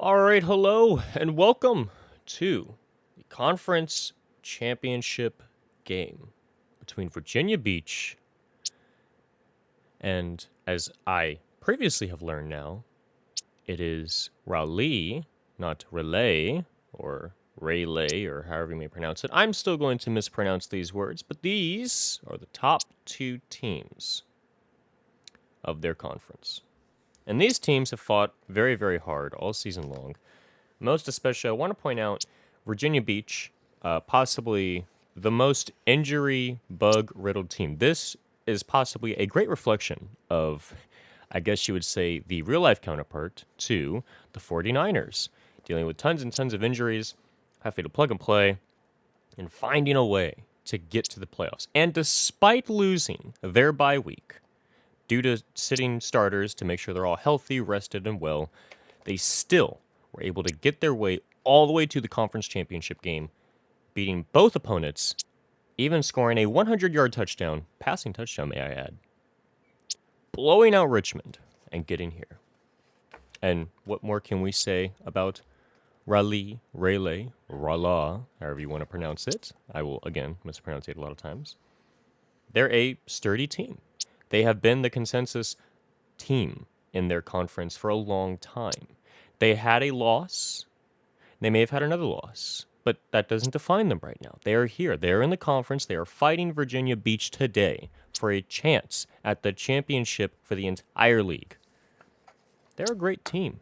All right, hello, and welcome to the conference championship game between Virginia Beach and, as I previously have learned now, it is Raleigh, not Raleigh, or Raleigh, or however you may pronounce it. I'm still going to mispronounce these words, but these are the top two teams of their conference. And these teams have fought very, very hard all season long. Most especially, I want to point out Virginia Beach, possibly the most injury bug-riddled team. This is possibly a great reflection of, I guess you would say, the real-life counterpart to the 49ers, dealing with tons and tons of injuries, having to plug and play, and finding a way to get to the playoffs. And despite losing their bye week, due to sitting starters to make sure they're all healthy, rested, and well, they still were able to get their way all the way to the conference championship game, beating both opponents, even scoring a 100-yard touchdown, passing touchdown, may I add, blowing out Richmond and getting here. And what more can we say about Raleigh, however you want to pronounce it? I will, again, mispronounce it a lot of times. They're a sturdy team. They have been the consensus team in their conference for a long time. They had a loss. They may have had another loss, but that doesn't define them right now. They are here. They are in the conference. They are fighting Virginia Beach today for a chance at the championship for the entire league. They're a great team.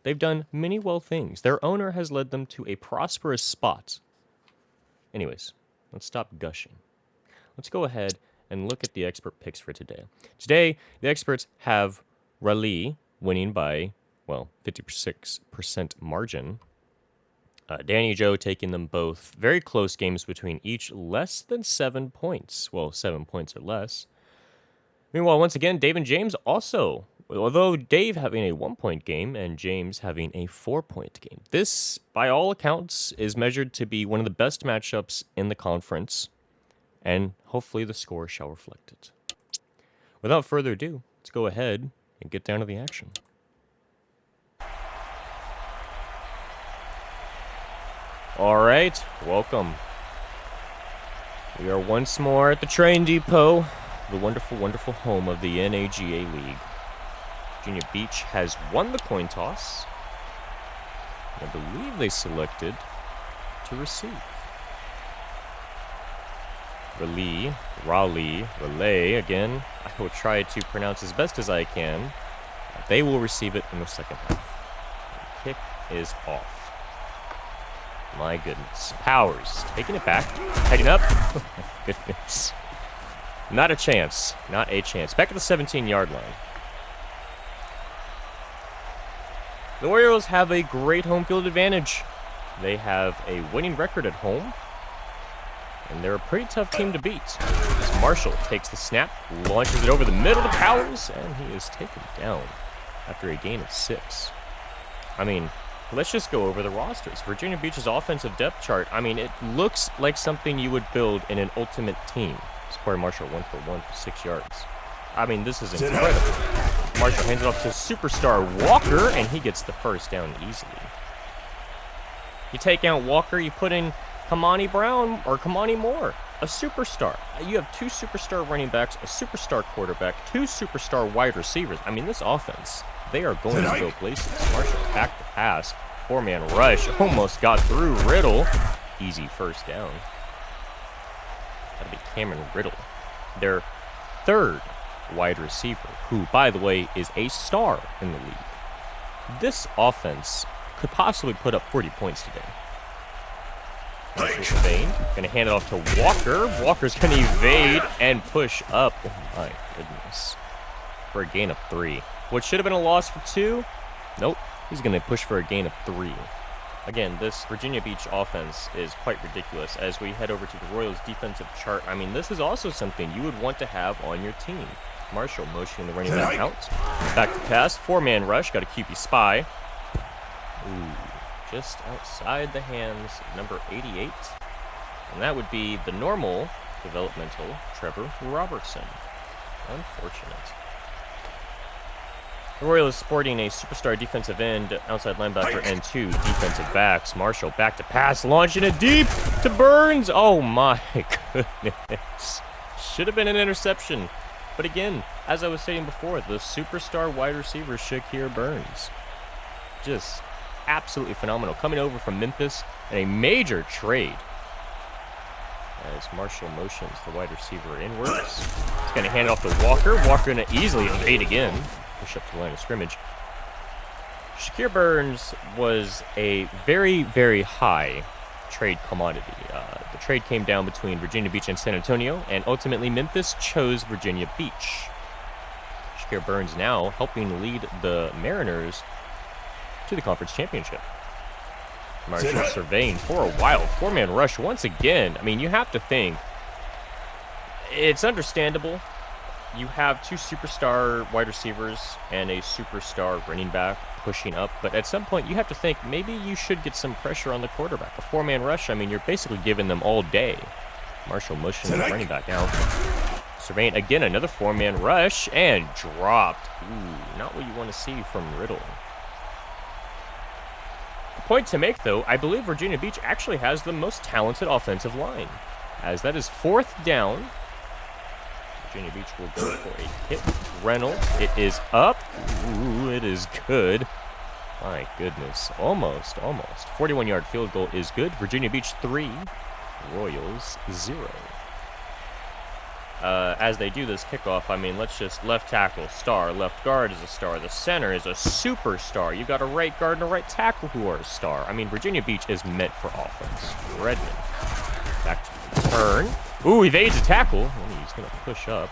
They've done many well things. Their owner has led them to a prosperous spot. Anyways, let's stop gushing. Let's go ahead and look at the expert picks for today. Today, the experts have Raleigh winning by, 56% margin. Danny Joe taking them both very close games between each, less than 7 points. 7 points or less. Meanwhile, once again, Dave and James also, although Dave having a 1-point game and James having a 4-point game. This, by all accounts, is measured to be one of the best matchups in the conference, and hopefully the score shall reflect it. Without further ado, let's go ahead and get down to the action. All right, welcome. We are once more at the train depot, the wonderful, wonderful home of the NAGA League. Virginia Beach has won the coin toss. I believe they selected to receive. Raleigh, again, I will try to pronounce as best as I can. They will receive it in the second half. The kick is off. My goodness. Powers taking it back, heading up. Oh my goodness. Not a chance. Not a chance. Back at the 17-yard line. The Orioles have a great home field advantage. They have a winning record at home. And they're a pretty tough team to beat. As Marshall takes the snap, launches it over the middle to Powers, and he is taken down after a gain of 6. Let's just go over the rosters. Virginia Beach's offensive depth chart, it looks like something you would build in an ultimate team. Corey Marshall 1 for 1 for 6 yards. This is incredible. Marshall hands it off to superstar Walker, and he gets the first down easily. You take out Walker, you put in Kamani Brown or Kamani Moore, a superstar. You have 2 superstar running backs, a superstar quarterback, 2 superstar wide receivers. this offense, they are going to go places. Marshall back to pass, 4-man rush, almost got through Riddle. Easy first down. That'll be Cameron Riddle, their 3rd wide receiver, who, by the way, is a star in the league. This offense could possibly put up 40 points today. Going to hand it off to Walker. Walker's going to evade and push up. Oh my goodness. For a gain of 3. What should have been a loss for 2? Nope. He's going to push for a gain of 3. Again, this Virginia Beach offense is quite ridiculous. As we head over to the Royals defensive chart, this is also something you would want to have on your team. Marshall motioning the running back out. Back to pass. 4-man rush. Got a QB spy. Ooh. Just outside the hands of number 88. And that would be the normal developmental Trevor Robertson. Unfortunate. The Royals sporting a superstar defensive end, outside linebacker, and 2 defensive backs. Marshall back to pass, launching it deep to Burns. Oh my goodness. Should have been an interception. But again, as I was saying before, the superstar wide receiver, Shakir Burns. Just absolutely phenomenal. Coming over from Memphis in a major trade. As Marshall motions the wide receiver inwards. He's going to hand it off to Walker. Walker going to easily evade again. Push up to the line of scrimmage. Shakir Burns was a very, very high trade commodity. The trade came down between Virginia Beach and San Antonio, and ultimately Memphis chose Virginia Beach. Shakir Burns now helping lead the Mariners to the conference championship. Marshall surveying for a while. 4-man rush once again. I mean, you have to think. It's understandable. You have 2 superstar wide receivers and a superstar running back pushing up. But at some point, you have to think maybe you should get some pressure on the quarterback. A 4-man rush, I mean, you're basically giving them all day. Marshall motioning the running back now. Surveying again, another 4-man rush and dropped. Ooh, not what you want to see from Riddle. Point to make, though, I believe Virginia Beach actually has the most talented offensive line, as that is 4th down. Virginia Beach will go for a hit. Reynolds, it is up. Ooh, it is good. My goodness, almost. 41-yard field goal is good. Virginia Beach 3, Royals 0. As they do this kickoff, I mean, let's just left tackle, star. Left guard is a star. The center is a superstar. You got a right guard and a right tackle who are a star. I mean, Virginia Beach is meant for offense. Redmond, back to the turn. Ooh, evades a tackle. And he's going to push up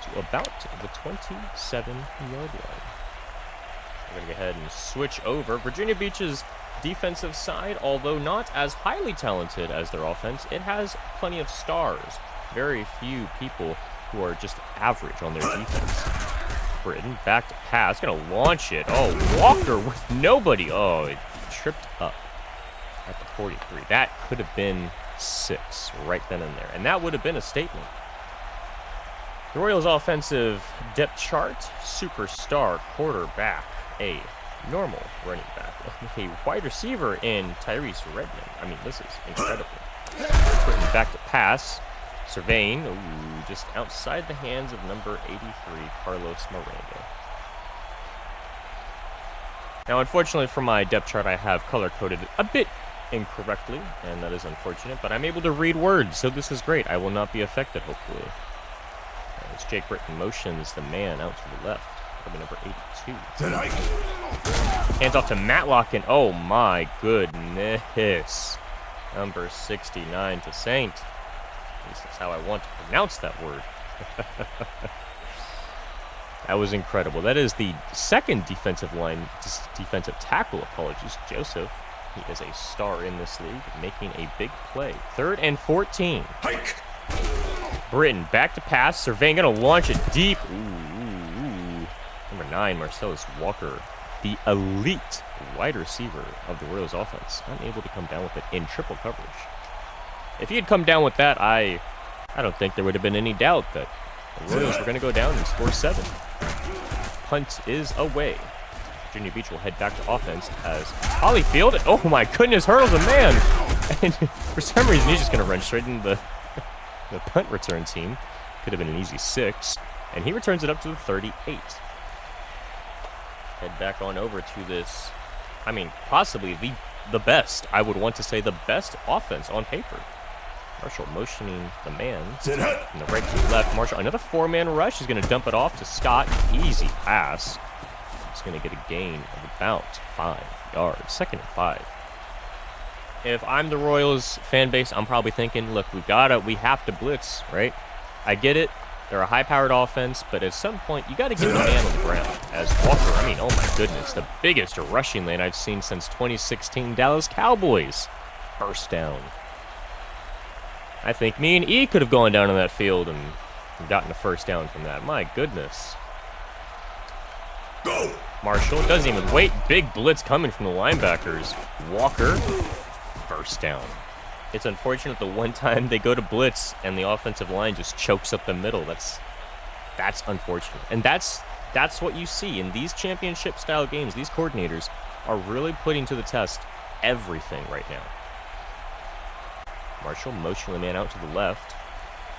to about the 27-yard line. We're going to go ahead and switch over. Virginia Beach's defensive side, although not as highly talented as their offense, it has plenty of stars. Very few people who are just average on their defense. Britton back to pass, gonna launch it. Oh, Walker with nobody. Oh, it tripped up at the 43. That could have been 6 right then and there, and that would have been a statement. The Royals' offensive depth chart: superstar quarterback, a normal running back, a wide receiver in Tyrese Redmond. I mean, this is incredible. Britton back to pass. Surveying, ooh, just outside the hands of number 83, Carlos Miranda. Now, unfortunately for my depth chart, I have color-coded a bit incorrectly, and that is unfortunate, but I'm able to read words, so this is great. I will not be affected, hopefully. As Jake Britton motions the man out to the left, number 82. Hands off to Matlock, and oh my goodness. Number 69 to Saint. This is how I want to pronounce that word. That was incredible. That is the second defensive tackle, apologies, Joseph. He is a star in this league, making a big play. 3rd and 14. Hike. Britton back to pass. Surveying, going to launch it deep. Ooh. Number 9, Marcellus Walker, the elite wide receiver of the Royals offense, unable to come down with it in triple coverage. If he had come down with that, I don't think there would have been any doubt that the Royals were going to go down and score 7. Punt is away. Virginia Beach will head back to offense as Holyfield, oh my goodness, hurdles a man. And for some reason, he's just going to run straight into the punt return team. Could have been an easy 6. And he returns it up to the 38. Head back on over to this, I mean, possibly the best, I would want to say the best offense on paper. Marshall motioning the man from the right to the left. Marshall, another 4-man rush. He's going to dump it off to Scott. Easy pass. He's going to get a gain of about 5 yards. 2nd and 5. If I'm the Royals fan base, I'm probably thinking, look, we have to blitz, right? I get it. They're a high-powered offense, but at some point, you got to get the man on the ground. As Walker, I mean, oh my goodness, the biggest rushing lane I've seen since 2016 Dallas Cowboys. First down. I think me and E could have gone down on that field and gotten a first down from that. My goodness. Go! Marshall doesn't even wait. Big blitz coming from the linebackers. Walker, first down. It's unfortunate the one time they go to blitz and the offensive line just chokes up the middle. That's unfortunate. And that's That's what you see in these championship-style games. These coordinators are really putting to the test everything right now. Marshall motioning the man out to the left.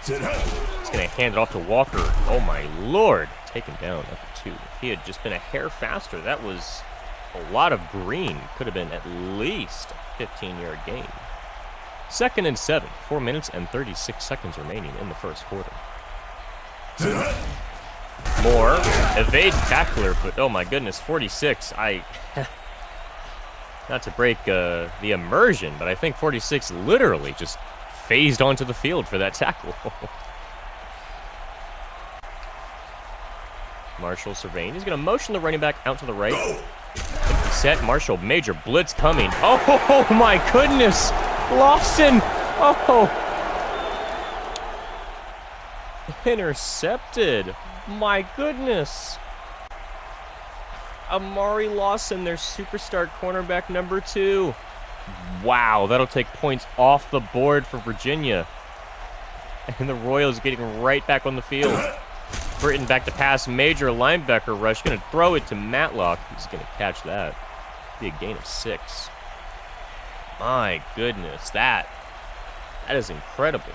He's going to hand it off to Walker. Oh, my Lord. Taken down at the 2. If he had just been a hair faster, that was a lot of green. Could have been at least a 15-yard gain. 2nd and 7. 4 minutes and 36 seconds remaining in the first quarter. Moore evades tackler, but oh my goodness, 46. Not to break the immersion, but I think 46 literally just phased onto the field for that tackle. Marshall surveying. He's going to motion the running back out to the right. Set. Marshall, major blitz coming. Oh my goodness. Lawson. Oh. Intercepted. My goodness. Amari Lawson, their superstar cornerback number 2. Wow, that'll take points off the board for Virginia. And the Royals getting right back on the field. Britton back to pass, major linebacker rush. Going to throw it to Matlock. He's going to catch that. Be a gain of 6. My goodness, that is incredible.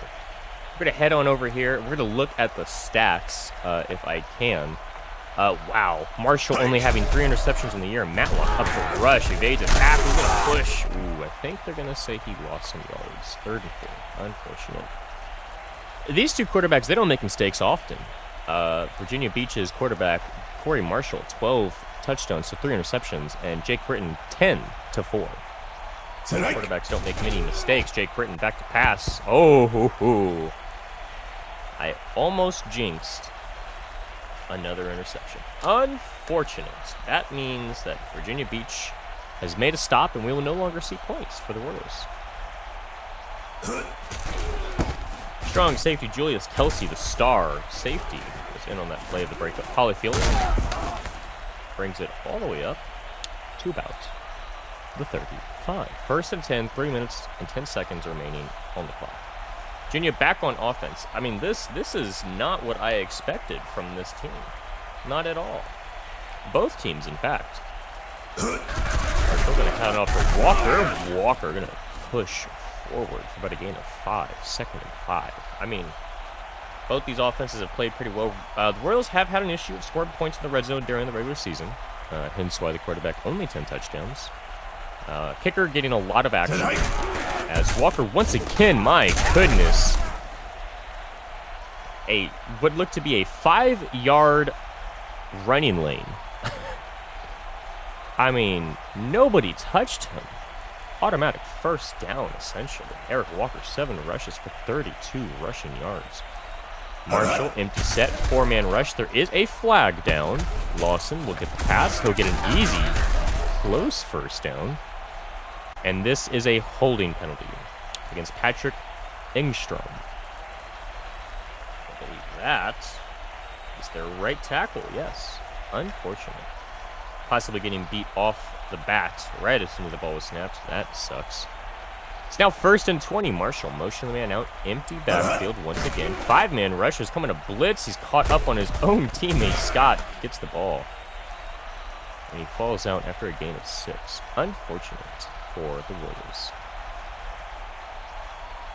We're going to head on over here. We're going to look at the stats, if I can. Wow. Marshall only having 3 interceptions in the year. Matlock up to rush. Evades a tackle. He's going to push. Ooh, I think they're going to say he lost some yards. 3rd and 4. Unfortunate. These two quarterbacks, they don't make mistakes often. Virginia Beach's quarterback, Corey Marshall, 12 touchdowns, so 3 interceptions, and Jake Britton, 10 to 4. Quarterbacks don't make many mistakes. Jake Britton back to pass. Oh, I almost jinxed another interception. Unfortunate. That means that Virginia Beach has made a stop, and we will no longer see points for the Royals. Strong safety Julius Kelsey, the star safety, was in on that play of the breakup. Holyfield brings it all the way up to about the 35. 1st and 10, 3 minutes and 10 seconds remaining on the clock. Virginia back on offense. I mean, this is not what I expected from this team. Not at all. Both teams, in fact. Marshall going to count it off for Walker. Walker going to push forward for about a gain of 5. 2nd and 5. I mean, both these offenses have played pretty well. The Royals have had an issue of scoring points in the red zone during the regular season. Hence why the quarterback only 10 touchdowns. Kicker getting a lot of action. As Walker once again, my goodness. What looked to be a 5-yard running lane. I mean, nobody touched him. Automatic 1st down, essentially. Eric Walker, 7 rushes for 32 rushing yards. Marshall, empty set, 4-man rush. There is a flag down. Lawson will get the pass. He'll get an easy, close 1st down. And this is a holding penalty against Patrick Engstrom. I believe that is their right tackle, yes. Unfortunate. Possibly getting beat off the bat right as soon as the ball was snapped. That sucks. It's now 1st and 20. Marshall motioning the man out. Empty backfield once again. 5-man rush is coming to blitz. He's caught up on his own teammate. Scott gets the ball. And he falls out after a gain of 6. Unfortunate for the Royals.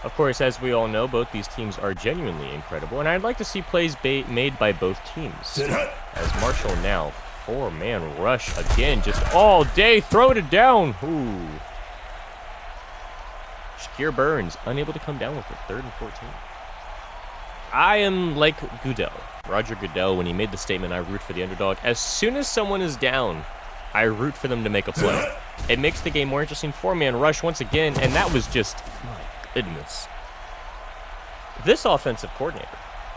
Of course, as we all know, both these teams are genuinely incredible, and I'd like to see plays made by both teams. As Marshall now, 4-man rush again, just all day, throw it down. Ooh. Shakir Burns, unable to come down with it, 3rd and 14. I am like Goodell, Roger Goodell, when he made the statement, I root for the underdog. As soon as someone is down, I root for them to make a play. It makes the game more interesting. 4-man rush once again, and that was just, my goodness. This offensive coordinator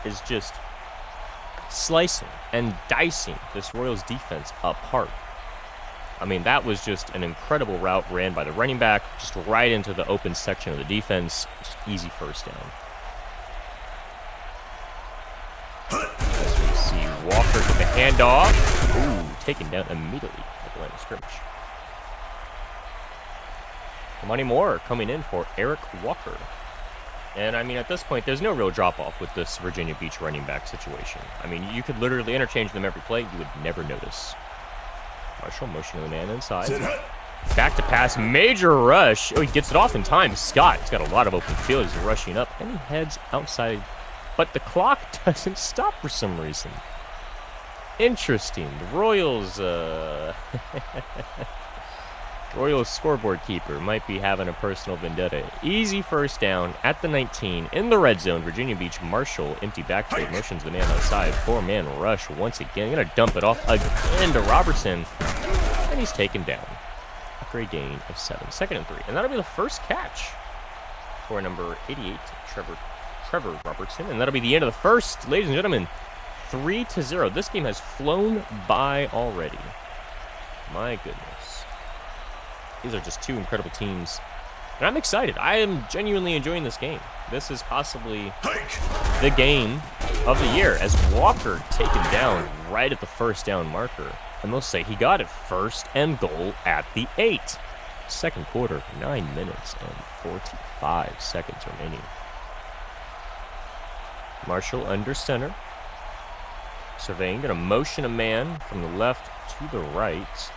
is just slicing and dicing this Royals defense apart. I mean, that was just an incredible route ran by the running back, just right into the open section of the defense. Just easy 1st down. As we see Walker get the handoff. Ooh, taken down immediately at the line of scrimmage. Money Moore coming in for Eric Walker. And, I mean, at this point, there's no real drop-off with this Virginia Beach running back situation. I mean, you could literally interchange them every play. You would never notice. Marshall motioning the man inside. Back to pass. Major rush. Oh, he gets it off in time. Scott, he's got a lot of open field. He's rushing up, and he heads outside. But the clock doesn't stop for some reason. Interesting. The Royals, Royals scoreboard keeper might be having a personal vendetta. Easy first down at the 19 in the red zone. Virginia Beach Marshall, empty backfield, motions the man outside. 4-man rush once again. Gonna dump it off again to Robertson, and he's taken down after a gain of 7. 2nd and 3, and that'll be the first catch for number 88, Trevor Robertson, and that'll be the end of the first, ladies and gentlemen. 3-0. This game has flown by already. My goodness. These are just two incredible teams. And I'm excited. I am genuinely enjoying this game. This is possibly the game of the year, as Walker taken down right at the first down marker. I must say, he got it 1st and goal at the 8. 2nd quarter, 9 minutes and 45 seconds remaining. Marshall under center. Surveying, gonna motion a man from the left to the right.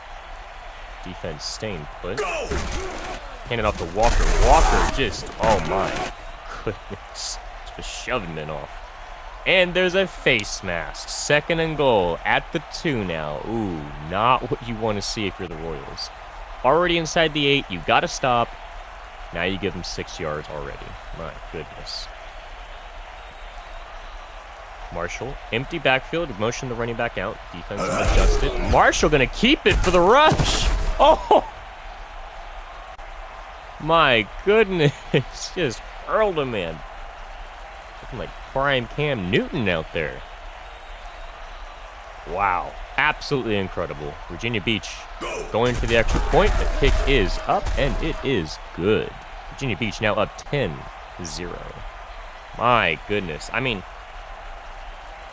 Defense staying put. Hand it off to Walker. Walker just, oh my goodness, just shoving men off. And there's a face mask. 2nd and goal at the 2 now. Ooh, not what you want to see if you're the Royals. Already inside the 8, you got to stop. Now you give them 6 yards already. My goodness. Marshall, empty backfield, motion the running back out. Defense adjusted. Marshall gonna keep it for the rush. Oh! My goodness. Just hurled a man. Looking like prime Cam Newton out there. Wow. Absolutely incredible. Virginia Beach going for the extra point. The kick is up, and it is good. Virginia Beach now up 10-0. My goodness. I mean,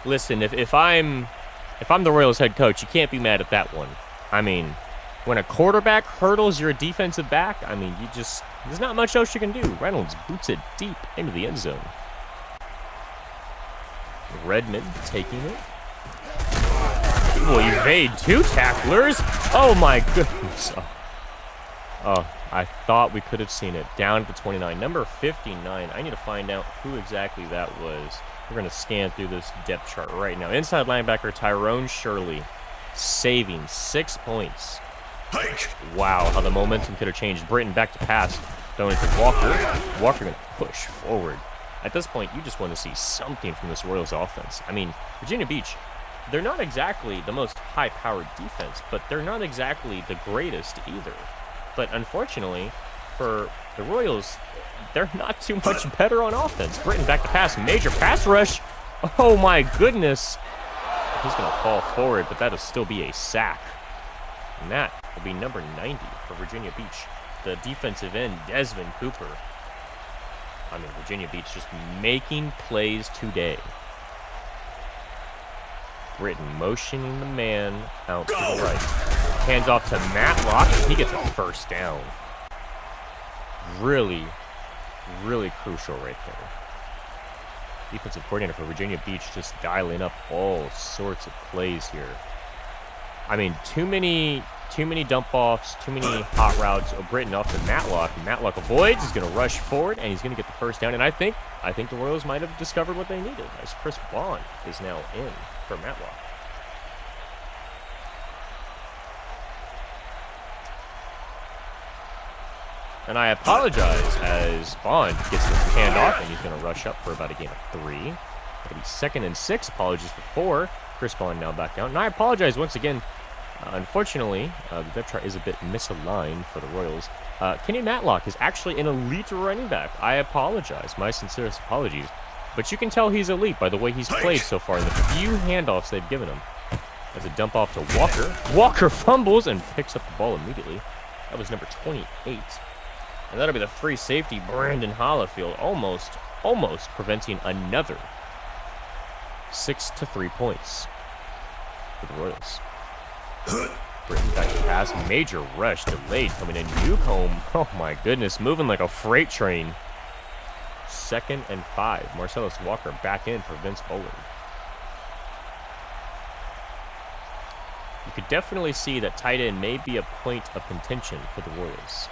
listen, if I'm the Royals head coach, you can't be mad at that one. I mean, when a quarterback hurdles your defensive back, I mean, there's not much else you can do. Reynolds boots it deep into the end zone. Redmond taking it. Will evade 2 tacklers. Oh my goodness. Oh, I thought we could have seen it. Down at the 29. Number 59. I need to find out who exactly that was. We're going to scan through this depth chart right now. Inside linebacker Tyrone Shirley saving 6 points. Wow, how the momentum could have changed. Britton back to pass. Throwing it to Walker. Walker going to push forward. At this point, you just want to see something from this Royals offense. I mean, Virginia Beach, they're not exactly the most high-powered defense, but they're not exactly the greatest either. But unfortunately, for the Royals, they're not too much better on offense. Britton back to pass. Major pass rush. Oh, my goodness. He's going to fall forward, but that'll still be a sack. And that will be number 90 for Virginia Beach. The defensive end, Desmond Cooper. I mean, Virginia Beach just making plays today. Britton motioning the man out to the right. Hands off to Matlock. He gets a first down. Really, really crucial right there. Defensive coordinator for Virginia Beach just dialing up all sorts of plays here. I mean, too many dump offs, too many hot routes. Britton off to Matlock. Matlock avoids. He's going to rush forward, and he's going to get the first down. And I think the Royals might have discovered what they needed, as Chris Bond is now in for Matlock. And I apologize as Bond gets the handoff, and he's going to rush up for about a gain of 3. It'll be 2nd and 6. Apologies for 4. Chris Bond now back down. And I apologize once again. Unfortunately, the depth chart is a bit misaligned for the Royals. Kenny Matlock is actually an elite running back. I apologize. My sincerest apologies. But you can tell he's elite by the way he's played so far in the few handoffs they've given him. As a dump off to Walker. Walker fumbles and picks up the ball immediately. That was number 28. And that'll be the free safety, Brandon Hollifield, almost preventing another 6-3 points for the Royals. Britton back to pass. Major rush delayed coming in. Newcomb, oh my goodness, moving like a freight train. 2nd and 5. Marcellus Walker back in for Vince Bullard. You could definitely see that tight end may be a point of contention for the Royals.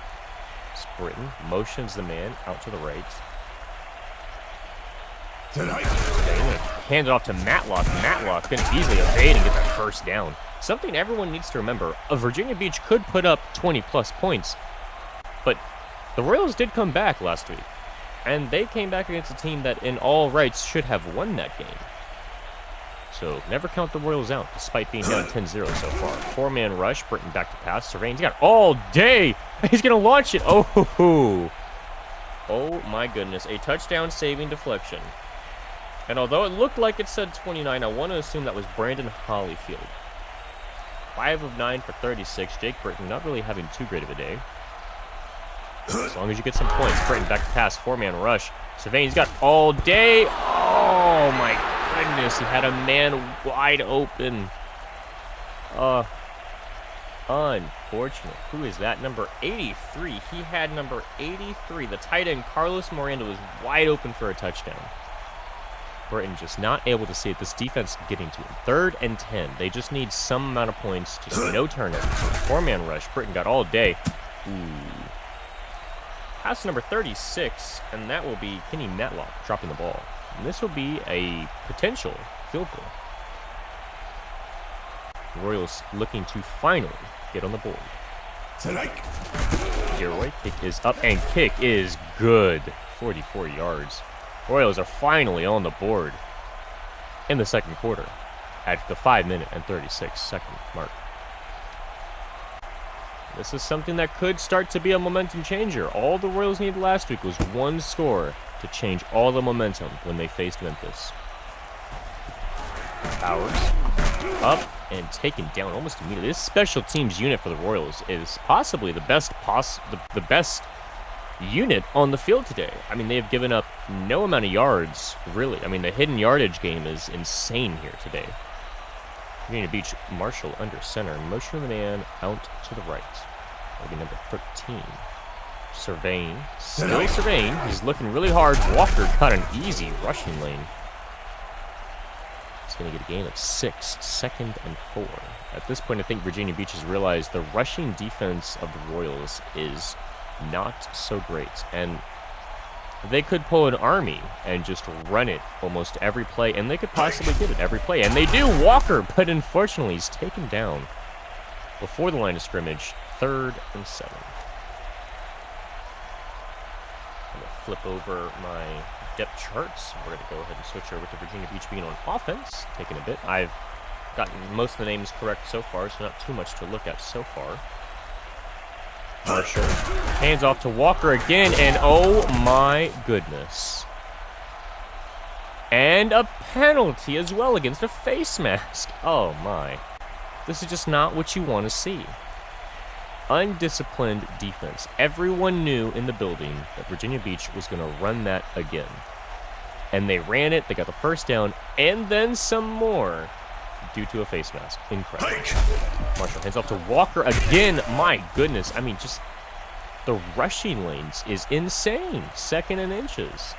Britton motions the man out to the right. Hand it off to Matlock. Matlock can easily evade and get that first down. Something everyone needs to remember, Virginia Beach could put up 20-plus points, but the Royals did come back last week, and they came back against a team that in all rights should have won that game. So never count the Royals out, despite being down 10-0 so far. Four-man rush, Britton back to pass. Surveying's got all day. He's going to launch it. Oh my goodness. A touchdown-saving deflection. And although it looked like it said 29, I want to assume that was Brandon Holyfield. 5 of 9 for 36. Jake Britton not really having too great of a day. As long as you get some points. Britton back to pass. Four-man rush. Surveying's got all day. Oh my goodness. He had a man wide open. Unfortunate. Who is that? Number 83. He had number 83. The tight end, Carlos Miranda, was wide open for a touchdown. Britton just not able to see it. This defense getting to him. 3rd and 10. They just need some amount of points. Just no turnovers. Four-man rush. Britton got all day. Ooh. Pass number 36, and that will be Kenny Matlock dropping the ball. And this will be a potential field goal. The Royals looking to finally get on the board. Giroy, kick is up, and kick is good. 44 yards. Royals are finally on the board in the second quarter at the 5-minute and 36-second mark. This is something that could start to be a momentum changer. All the Royals needed last week was one score to change all the momentum when they faced Memphis. Bowers up and taken down almost immediately. This special teams unit for the Royals is possibly the best unit on the field today. I mean, they have given up no amount of yards, really. I mean, the hidden yardage game is insane here today. Virginia Beach, Marshall under center. Motion of the man out to the right. That'll be number 13. Surveying. Still surveying. He's looking really hard. Walker caught an easy rushing lane. He's going to get a gain of 6. 2nd and 4. At this point, I think Virginia Beach has realized the rushing defense of the Royals is not so great. And they could pull an army and just run it almost every play, and they could possibly get it every play. And they do. Walker, but unfortunately, he's taken down before the line of scrimmage. 3rd and 7. I'm going to flip over my depth charts. We're going to go ahead and switch over to Virginia Beach being on offense. Taking a bit. I've gotten most of the names correct so far, so not too much to look at so far. Marshall hands off to Walker again, and oh my goodness. And a penalty as well against a face mask. Oh my. This is just not what you want to see. Undisciplined defense. Everyone knew in the building that Virginia Beach was going to run that again. And they ran it, they got the first down, and then some more due to a face mask. Incredible. Marshall hands off to Walker again. My goodness. I mean, just the rushing lanes is insane. 2nd and inches.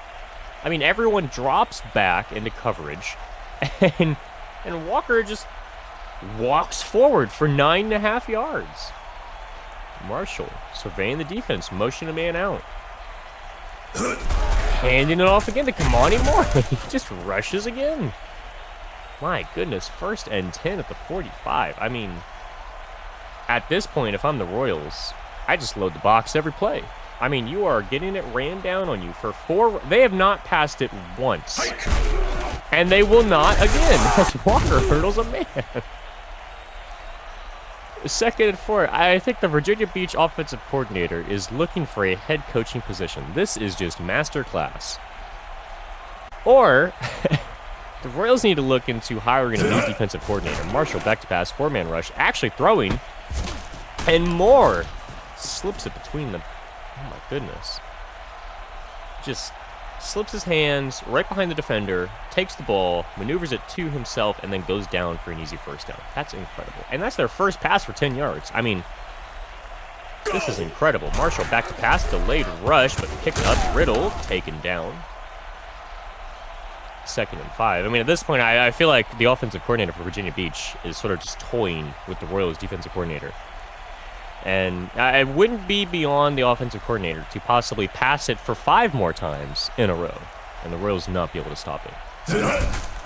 I mean, everyone drops back into coverage, and Walker just walks forward for 9.5 yards. Marshall surveying the defense, motion a man out. Handing it off again to Kamani Moore. He just rushes again. My goodness, 1st and 10 at the 45. I mean, at this point, if I'm the Royals, I just load the box every play. I mean, you are getting it ran down on you for 4. They have not passed it once. And they will not again as Walker hurdles a man. 2nd and 4. I think the Virginia Beach offensive coordinator is looking for a head coaching position. This is just master class. Or the Royals need to look into hiring a new defensive coordinator. Marshall back to pass, 4-man rush, actually throwing, and Moore slips it between them. Oh my goodness. Just slips his hands right behind the defender, takes the ball, maneuvers it to himself, and then goes down for an easy first down. That's incredible. And that's their first pass for 10 yards. I mean, this is incredible. Marshall back to pass, delayed rush, but picked up. Riddle taken down. 2nd and 5. I mean, at this point, I feel like the offensive coordinator for Virginia Beach is sort of just toying with the Royals' defensive coordinator. And I wouldn't be beyond the offensive coordinator to possibly pass it for 5 more times in a row, and the Royals not be able to stop it.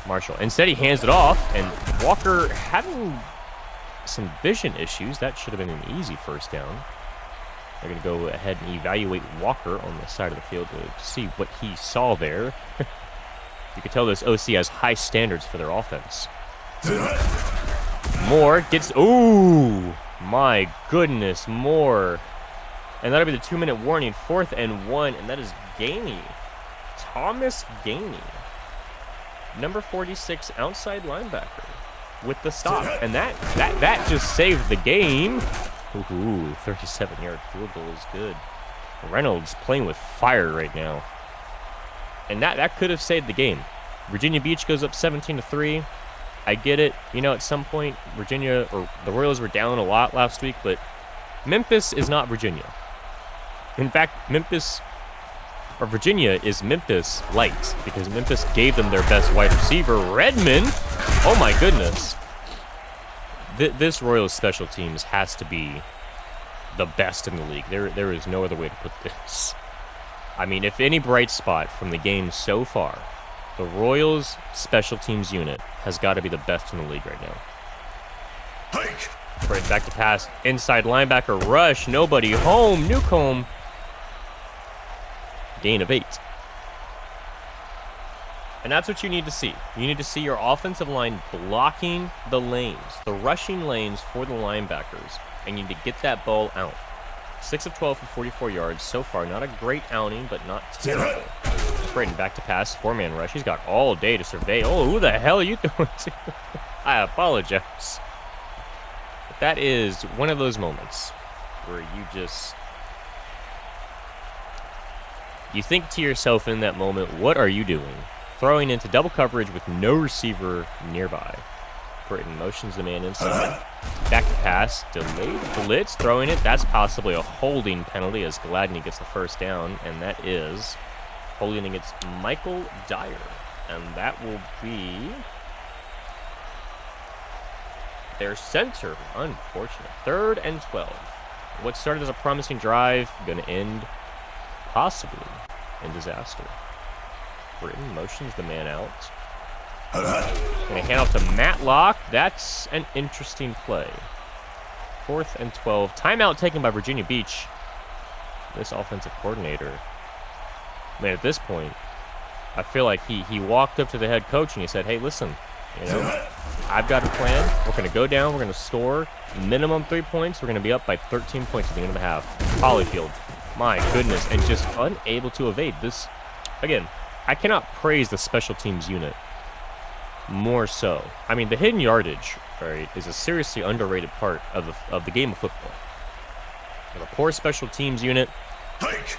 Marshall. Instead, he hands it off, and Walker having some vision issues. That should have been an easy first down. They're going to go ahead and evaluate Walker on the side of the field to see what he saw there. You can tell this OC has high standards for their offense. Moore gets... Ooh! My goodness, Moore. And that'll be the 2-minute warning. 4th and 1, and that is Gainey. Thomas Gainey. Number 46, outside linebacker with the stop. And that just saved the game. Ooh, 37-yard field goal is good. Reynolds playing with fire right now. And that could have saved the game. Virginia Beach goes up 17-3. I get it. You know, at some point, Virginia, or the Royals were down a lot last week, but Memphis is not Virginia. In fact, Virginia is Memphis light, because Memphis gave them their best wide receiver, Redmond. Oh my goodness. This Royals special teams has to be the best in the league. There is no other way to put this. I mean, if any bright spot from the game so far, the Royals special teams unit has got to be the best in the league right now. Right back to pass. Inside linebacker rush. Nobody home. Newcomb. Gain of 8. And that's what you need to see. You need to see your offensive line blocking the lanes, the rushing lanes for the linebackers. And you need to get that ball out. 6 of 12 for 44 yards so far. Not a great outing, but not terrible. Braden back to pass. 4-man rush. He's got all day to survey. Oh, who the hell are you doing? I apologize. But that is one of those moments where you think to yourself in that moment, what are you doing? Throwing into double coverage with no receiver nearby. Britton motions the man inside. Back to pass. Delayed blitz. Throwing it. That's possibly a holding penalty as Gladney gets the first down. And that is holding against Michael Dyer. And that will be their center. Unfortunate. 3rd and 12. What started as a promising drive going to end possibly in disaster. Britton motions the man out. Going to hand off to Matlock. That's an interesting play. 4th and 12. Timeout taken by Virginia Beach. This offensive coordinator. Man, at this point, I feel like he walked up to the head coach and he said, hey, listen, you know, I've got a plan. We're going to go down. We're going to score minimum 3 points. We're going to be up by 13 points at the end of the half. Holyfield. My goodness. And just unable to evade this. Again, I cannot praise the special teams unit more so. I mean, the hidden yardage, right, is a seriously underrated part of the game of football. With a poor special teams unit,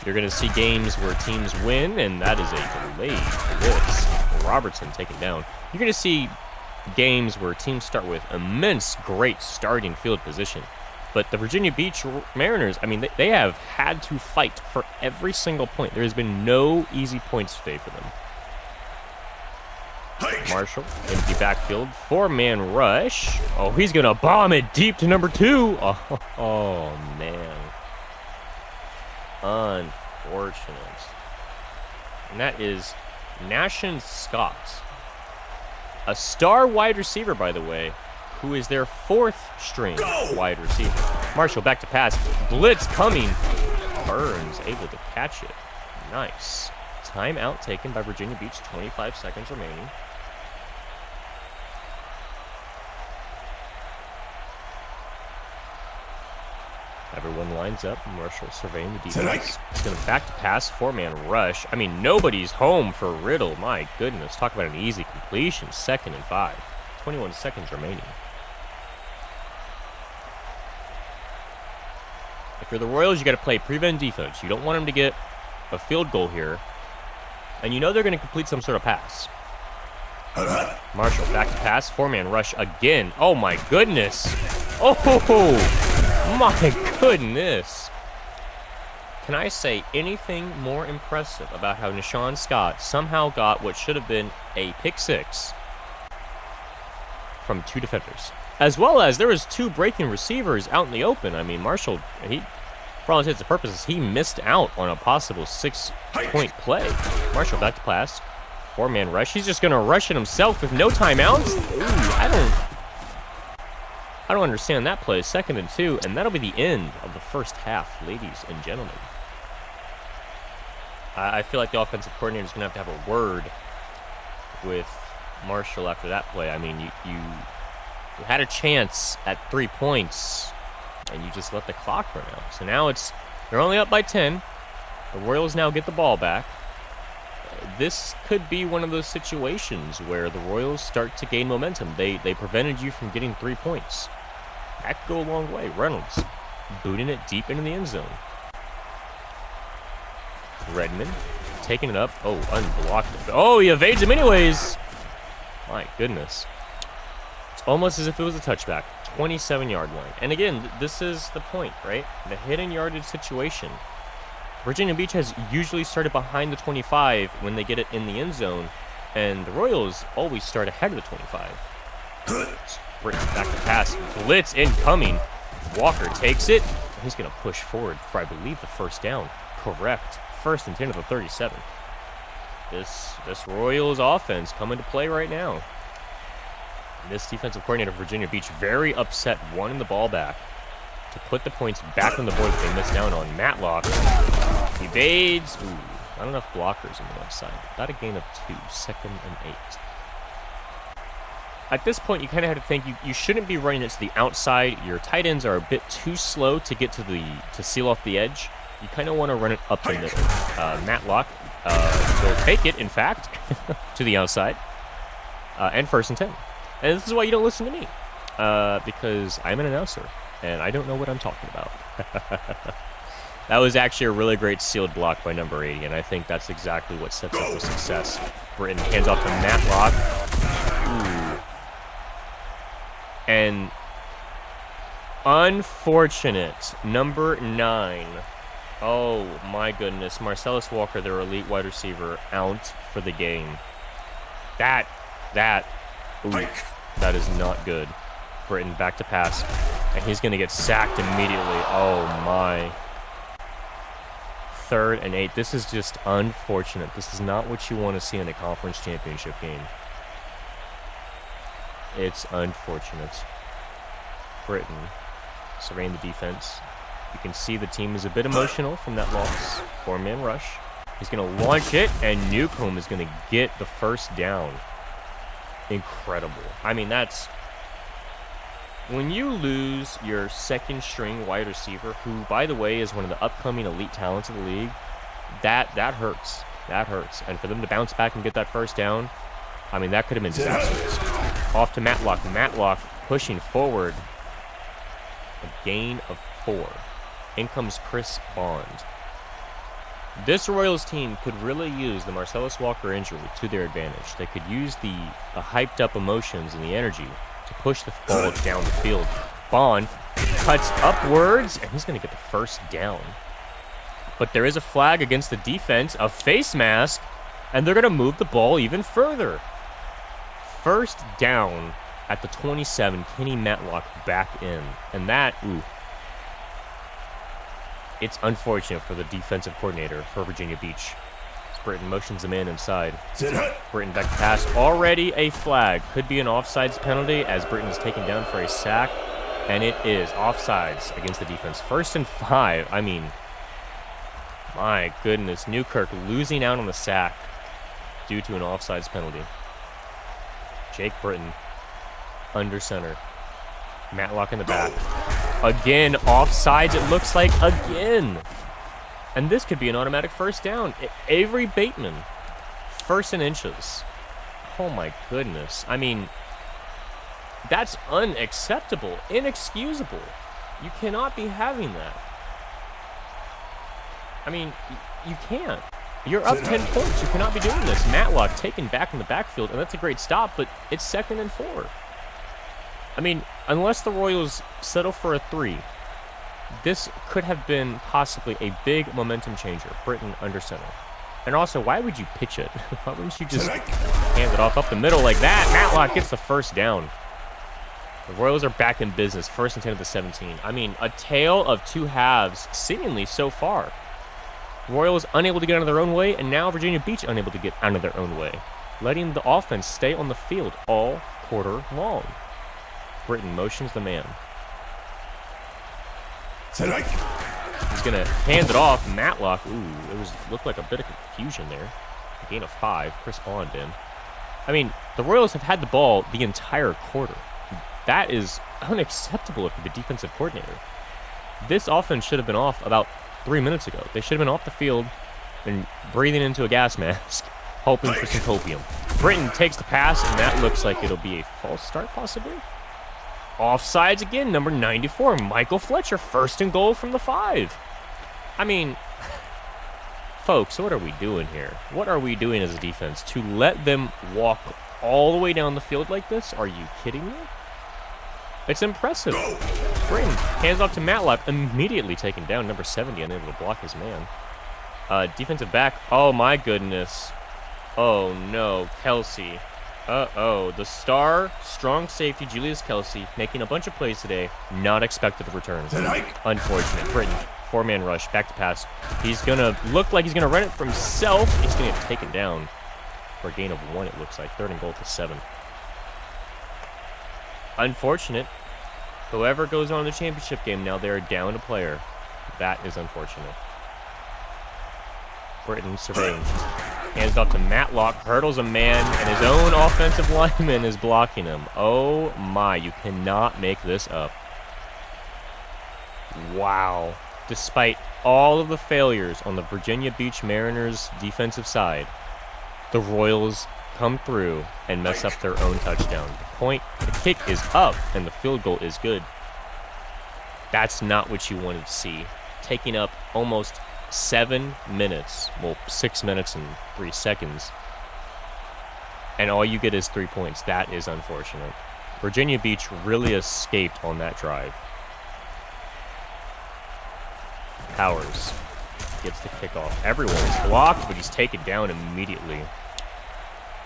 you're going to see games where teams win, and that is a delayed blitz. Robertson taken down. You're going to see games where teams start with immense, great starting field position. But the Virginia Beach Mariners, I mean, they have had to fight for every single point. There has been no easy points today for them. Marshall, empty backfield, 4-man rush. Oh, he's going to bomb it deep to number 2. Oh, man. Unfortunate. And that is Nashon Scott. A star wide receiver, by the way, who is their 4th string wide receiver. Marshall back to pass. Blitz coming. Burns able to catch it. Nice. Timeout taken by Virginia Beach. 25 seconds remaining. Everyone lines up. Marshall surveying the defense. He's going to back to pass. 4-man rush. I mean, nobody's home for Riddle. My goodness. Talk about an easy completion. 2nd and 5. 21 seconds remaining. If you're the Royals, you got to play prevent defense. You don't want them to get a field goal here. And you know they're going to complete some sort of pass. Marshall back to pass. 4-man rush again. Oh, my goodness. Oh, my goodness. Can I say anything more impressive about how Nishan Scott somehow got what should have been a pick six from 2 defenders? As well as there was 2 breaking receivers out in the open. I mean, Marshall, for all intents and purposes, he missed out on a possible 6-point play. Marshall back to pass. 4-man rush. He's just going to rush it himself with no timeouts. Ooh, I don't understand that play. 2nd and 2, and that'll be the end of the first half, ladies and gentlemen. I feel like the offensive coordinator is going to have a word with Marshall after that play. I mean, you had a chance at 3 points, and you just let the clock run out. So now they're only up by 10. The Royals now get the ball back. This could be one of those situations where the Royals start to gain momentum. They prevented you from getting 3 points. That could go a long way. Reynolds booting it deep into the end zone. Redmond taking it up. Oh, unblocked. Oh, he evades him anyways. My goodness. It's almost as if it was a touchback. 27-yard line. And again, this is the point, right? The hidden yardage situation. Virginia Beach has usually started behind the 25 when they get it in the end zone, and the Royals always start ahead of the 25. Britton back to pass. Blitz incoming. Walker takes it. He's going to push forward for, I believe, the first down. Correct. 1st and 10 of the 37. This Royals offense coming to play right now. This defensive coordinator of Virginia Beach very upset wanting the ball back to put the points back on the board that they missed down on. Matlock evades. Ooh, not enough blockers on the left side. About a gain of 2, 2nd and 8. At this point, you kind of have to think you shouldn't be running it to the outside. Your tight ends are a bit too slow to get to seal off the edge. You kind of want to run it up the middle. Matlock will take it, in fact, to the outside. And 1st and 10. And this is why you don't listen to me. Because I'm an announcer, and I don't know what I'm talking about. That was actually a really great sealed block by number 80, and I think that's exactly what sets up for success. Britton hands off to Matlock. Ooh. And unfortunate, number 9. Oh, my goodness. Marcellus Walker, their elite wide receiver, out for the game. That is not good. Britton back to pass, and he's going to get sacked immediately. Oh, my. 3rd and 8. This is just unfortunate. This is not what you want to see in a conference championship game. It's unfortunate. Britton surveying the defense. You can see the team is a bit emotional from that loss. 4-man rush. He's going to launch it, and Newcomb is going to get the first down. Incredible. I mean, that's... When you lose your 2nd string wide receiver, who, by the way, is one of the upcoming elite talents of the league, that hurts. That hurts. And for them to bounce back and get that first down, I mean, that could have been disastrous. Off to Matlock. Matlock pushing forward. A gain of 4. In comes Chris Bond. This Royals team could really use the Marcellus Walker injury to their advantage. They could use the hyped-up emotions and the energy to push the ball down the field. Bond cuts upwards, and he's going to get the first down. But there is a flag against the defense, a face mask, and they're going to move the ball even further. First down at the 27, Kenny Matlock back in. And that, it's unfortunate for the defensive coordinator for Virginia Beach. Britton motions him inside. Britton back to pass. Already a flag. Could be an offsides penalty as Britton is taken down for a sack. And it is offsides against the defense. 1st and 5. I mean, my goodness. Newkirk losing out on the sack due to an offsides penalty. Jake Britton under center. Matlock in the back. Again, offsides, it looks like, again. And this could be an automatic first down. Avery Bateman, 1st and inches. Oh, my goodness. I mean, that's unacceptable, inexcusable. You cannot be having that. I mean, you can't. You're up 10 points. You cannot be doing this. Matlock taken back in the backfield, and that's a great stop, but it's 2nd and 4. I mean, unless the Royals settle for a 3, This could have been possibly a big momentum changer. Britain under center. And also, why would you pitch it? Why wouldn't you just hand it off up the middle like that? Matlock gets the first down. The Royals are back in business. 1st and 10 at the 17. I mean, a tale of two halves, seemingly so far. Royals unable to get out of their own way, and now Virginia Beach unable to get out of their own way, letting the offense stay on the field all quarter long. Britain motions the man. He's going to hand it off. Matlock. Ooh, looked like a bit of confusion there. A gain of 5. Chris Bond in. I mean, the Royals have had the ball the entire quarter. That is unacceptable for the defensive coordinator. This offense should have been off about 3 minutes ago. They should have been off the field and breathing into a gas mask, hoping for some copium. Britain takes the pass, and that looks like it'll be a false start, possibly. Offsides again, number 94, Michael Fletcher, 1st and goal from the 5. I mean, folks, what are we doing here? What are we doing as a defense to let them walk all the way down the field like this? Are you kidding me? It's impressive. Britain hands off to Matlock, immediately taken down, number 70, unable to block his man. Defensive back, oh my goodness. Oh no, Kelsey. Uh-oh, the star, strong safety, Julius Kelsey, making a bunch of plays today, not expected to return. Unfortunate. Britain, 4-man rush, back to pass. He's going to look like he's going to run it for himself. He's going to get taken down for a gain of 1, it looks like. 3rd and goal to 7. Unfortunate. Whoever goes on in the championship game now, they're down a player. That is unfortunate. Britain surveying. Hands off to Matlock, hurdles a man, and his own offensive lineman is blocking him. Oh my, you cannot make this up. Wow. Despite all of the failures on the Virginia Beach Mariners defensive side, the Royals come through and mess up their own touchdown. The kick is up, and the field goal is good. That's not what you wanted to see. Taking up almost 7 minutes, well, 6 minutes and 3 seconds, and all you get is 3 points. That is unfortunate. Virginia Beach really escaped on that drive. Powers gets the kickoff. Everyone's blocked, but he's taken down immediately.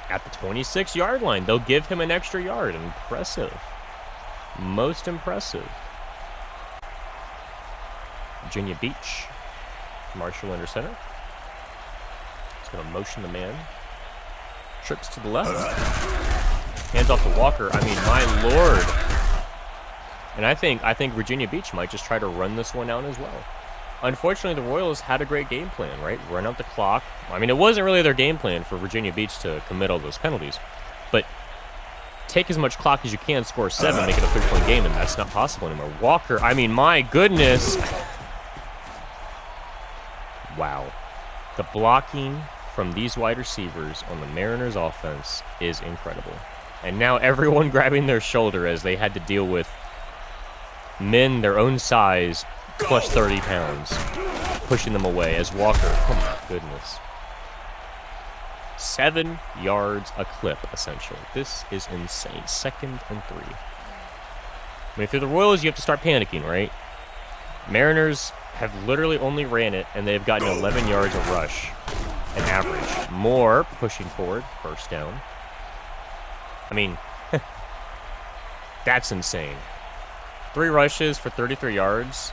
At the 26-yard line, they'll give him an extra yard. Impressive. Most impressive. Virginia Beach. Marshall under center. He's going to motion the man. Trips to the left. Hands off to Walker. I mean, my lord. And I think Virginia Beach might just try to run this one out as well. Unfortunately, the Royals had a great game plan, right? Run out the clock. I mean, it wasn't really their game plan for Virginia Beach to commit all those penalties. But take as much clock as you can, score 7, make it a 3-point game, and that's not possible anymore. Walker, I mean, my goodness. Wow. The blocking from these wide receivers on the Mariners offense is incredible. And now everyone grabbing their shoulder as they had to deal with men their own size plus 30 pounds, pushing them away as Walker, oh my goodness. 7 yards a clip, essentially. This is insane. 2nd and 3. I mean, if you're the Royals, you have to start panicking, right? Mariners have literally only ran it, and they've gotten 11 yards of rush, an average. Moore pushing forward, 1st down. I mean, that's insane. 3 rushes for 33 yards.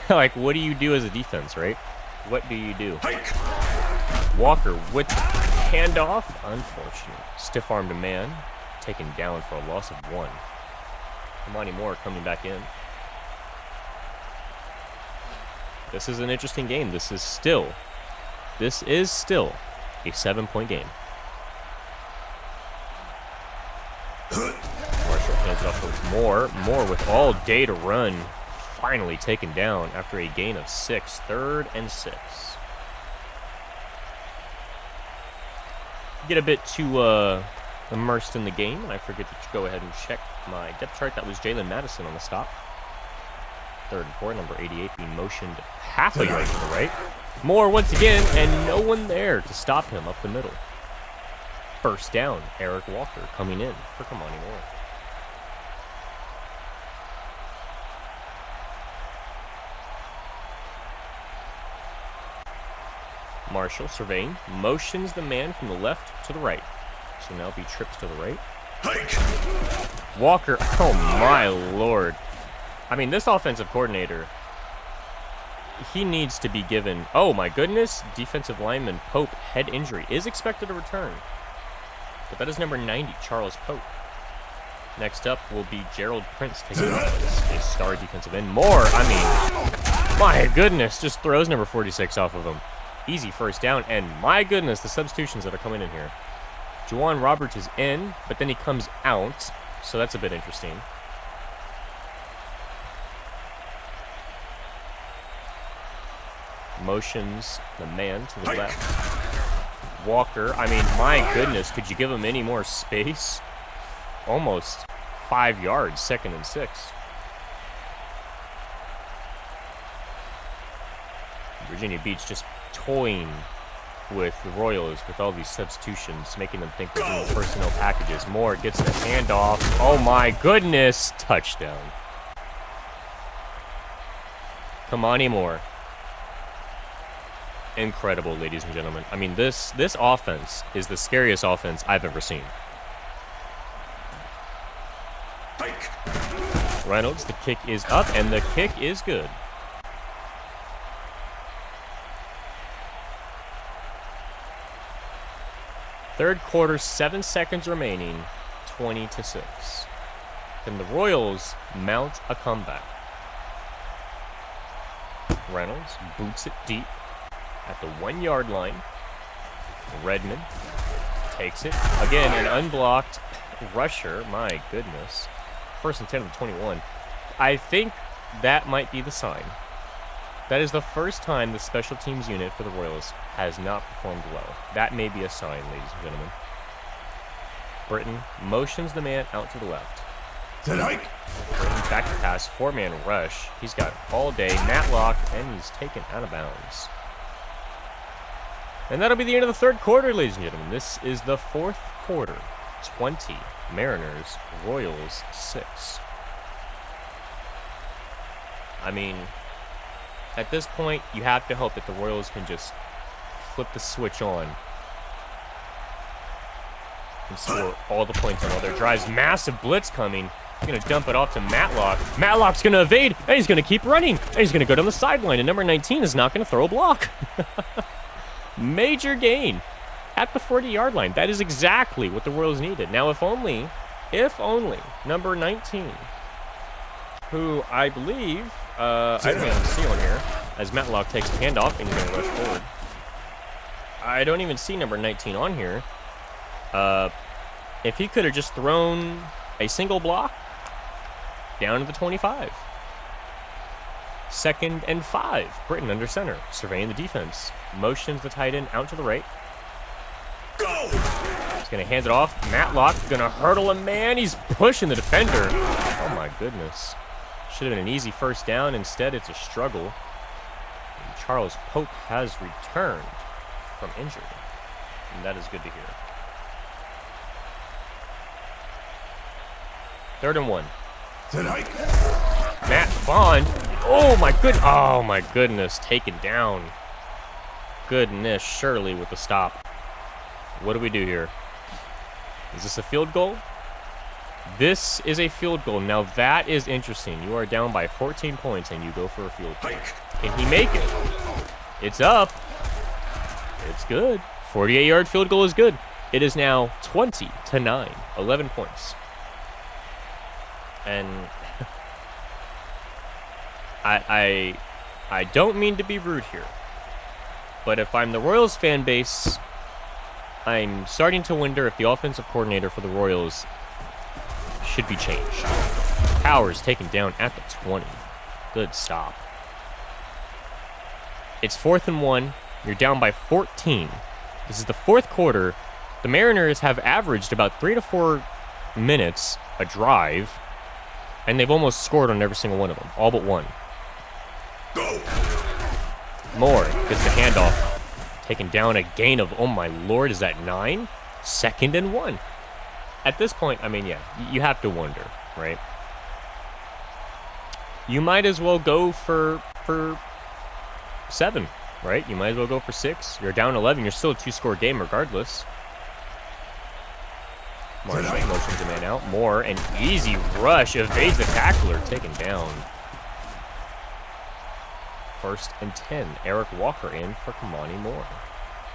Like, what do you do as a defense, right? What do you do? Walker with the handoff. Unfortunate. Stiff-armed a man. Taken down for a loss of 1. Kamani Moore coming back in. This is an interesting game. This is still a 7-point game. Marshall hands it off to Moore. Moore with all day to run. Finally taken down after a gain of 6. 3rd and 6. Get a bit too immersed in the game, and I forget to go ahead and check my depth chart. That was Jalen Madison on the stop. 3rd and 4, number 88 being motioned half a yard to the right. Moore once again, and no one there to stop him up the middle. 1st down, Eric Walker coming in for Kamani Moore. Marshall surveying, motions the man from the left to the right. So now be tripped to the right. Walker, oh my lord. I mean, this offensive coordinator, he needs to be given, oh my goodness, defensive lineman Pope, head injury, is expected to return. But that is number 90, Charles Pope. Next up will be Gerald Prince taking off a star defensive end. Moore, I mean, my goodness, just throws number 46 off of him. Easy first down, and my goodness, the substitutions that are coming in here. Juwan Roberts is in, but then he comes out, so that's a bit interesting. Motions the man to the left. Walker, I mean, my goodness, could you give him any more space? Almost 5 yards, 2nd and 6. Virginia Beach just toying with the Royals with all these substitutions, making them think they're doing personnel packages. Moore gets the handoff. Oh my goodness, touchdown. Kamani Moore. Incredible, ladies and gentlemen. I mean, this offense is the scariest offense I've ever seen. Reynolds, the kick is up, and the kick is good. Third quarter, 7 seconds remaining, 20-6. Can the Royals mount a comeback? Reynolds boots it deep at the 1 yard line. Redmond takes it. Again, an unblocked rusher. My goodness. 1st and 10 of the 21. I think that might be the sign. That is the first time the special teams unit for the Royals has not performed well. That may be a sign, ladies and gentlemen. Britton motions the man out to the left. Britton back to pass, 4-man rush. He's got all day. Matlock, and he's taken out of bounds. And that'll be the end of the third quarter, ladies and gentlemen. This is the fourth quarter. 20 Mariners, Royals 6. I mean, at this point, you have to hope that the Royals can just flip the switch on and score all the points on all their drives. Massive blitz coming. He's going to dump it off to Matlock. Matlock's going to evade, and he's going to keep running. And he's going to go down the sideline, and number 19 is not going to throw a block. Major gain at the 40-yard line. That is exactly what the Royals needed. Now, if only, number 19, who I believe, I don't even see on here, as Matlock takes the handoff and he's going to rush forward. I don't even see number 19 on here. If he could have just thrown a single block down to the 25. 2nd and 5. Britton under center, surveying the defense. Motions the tight end out to the right. Go! He's going to hand it off. Matlock going to hurdle a man. He's pushing the defender. Oh my goodness. Should have been an easy first down. Instead, it's a struggle. And Charles Pope has returned from injury. And that is good to hear. 3rd and 1. Matt Bond. Oh my goodness. Taken down. Goodness, Shirley with the stop. What do we do here? Is this a field goal? This is a field goal. Now that is interesting. You are down by 14 points and you go for a field goal. Can he make it? It's up. It's good. 48-yard field goal is good. It is now 20-9. 11 points. And I don't mean to be rude here, but if I'm the Royals fan base, I'm starting to wonder if the offensive coordinator for the Royals should be changed. Powers taken down at the 20. Good stop. It's 4th and 1. You're down by 14. This is the fourth quarter. The Mariners have averaged about 3 to 4 minutes a drive, and they've almost scored on every single one of them, all but one. Go! Moore gets the handoff. Taken down a gain of, oh my lord, is that 9? 2nd and 1. At this point, I mean, yeah, you have to wonder, right? You might as well go for 7. right? You might as well go for 6. You're down 11. You're still a 2-score game regardless. Marshall motions a man out. Moore, an easy rush, evades the tackler, taken down. 1st and 10. Eric Walker in for Kamani Moore.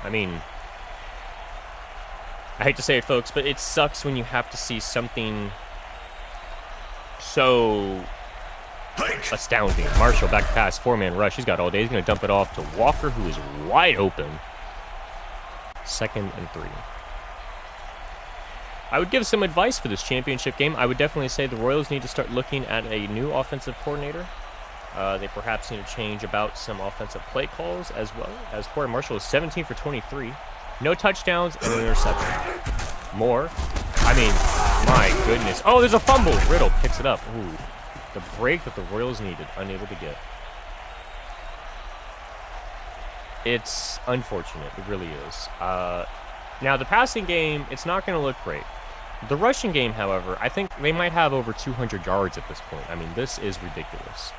I mean, I hate to say it, folks, but it sucks when you have to see something so astounding. Marshall back to pass, 4-man rush. He's got all day. He's going to dump it off to Walker, who is wide open. 2nd and 3. I would give some advice for this championship game. I would definitely say the Royals need to start looking at a new offensive coordinator. They perhaps need to change about some offensive play calls as well. As Corey Marshall is 17 for 23. No touchdowns and an interception. Moore. I mean, my goodness. Oh, there's a fumble. Riddle picks it up. Ooh, the break that the Royals needed, unable to get. It's unfortunate. It really is. Now, the passing game, it's not going to look great. The rushing game, however, I think they might have over 200 yards at this point. I mean, this is ridiculous.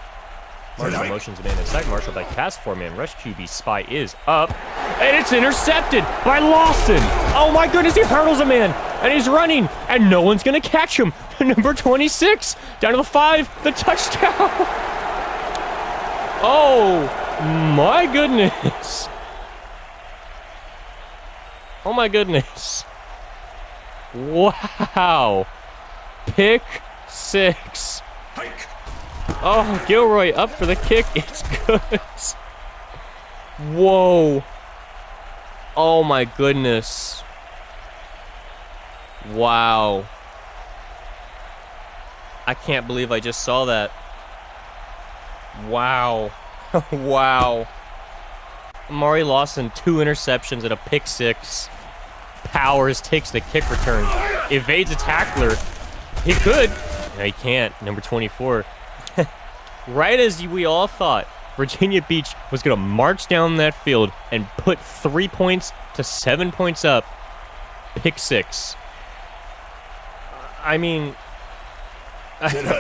Marshall motions a man inside. Marshall back to pass. 4-man rush. QB spy is up. And it's intercepted by Lawson. Oh, my goodness. He hurdles a man. And he's running. And no one's going to catch him. Number 26. Down to the 5. The touchdown. Oh, my goodness. Oh, my goodness. Wow. Pick 6. Oh, Gilroy up for the kick. It's good. Whoa. Oh, my goodness. Wow. I can't believe I just saw that. Wow. Wow. Amari Lawson, 2 interceptions and a pick 6. Powers takes the kick return. Evades a tackler. He could. No, he can't. Number 24. Right as we all thought Virginia Beach was going to march down that field and put 3 points to 7 points up. Pick 6. I mean,